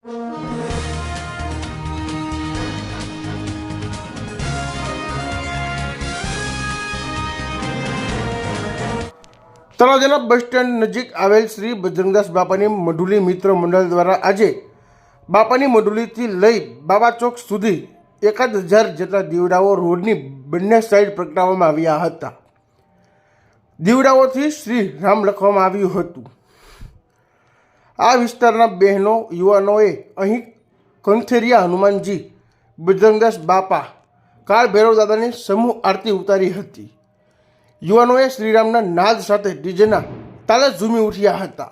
તળાજાના bus stand નજીક આવેલ શ્રી બજરંગદાસ બાપાની મઢુલી મિત્ર મંડળ દ્વારા આજે બાપાની મઢુલીથી લઈ બાબા ચોક સુધી 1000 જેટલા દીવડાઓ રોડની બંને સાઈડ પ્રગટાવવામાં આવ્યા હતા. દીવડાઓથી શ્રી રામ લખવામાં આવ્યું હતું. આ વિસ્તારના બહેનો યુવાનોએ અહીં કંથેરિયા હનુમાનજી, બજરંગદાસ બાપા, કાળ ભૈરવ દાદાની સમૂહ આરતી ઉતારી હતી. યુવાનોએ શ્રીરામના નાદ સાથે ડીજેના તાલે ઝૂમી ઉઠ્યા હતા.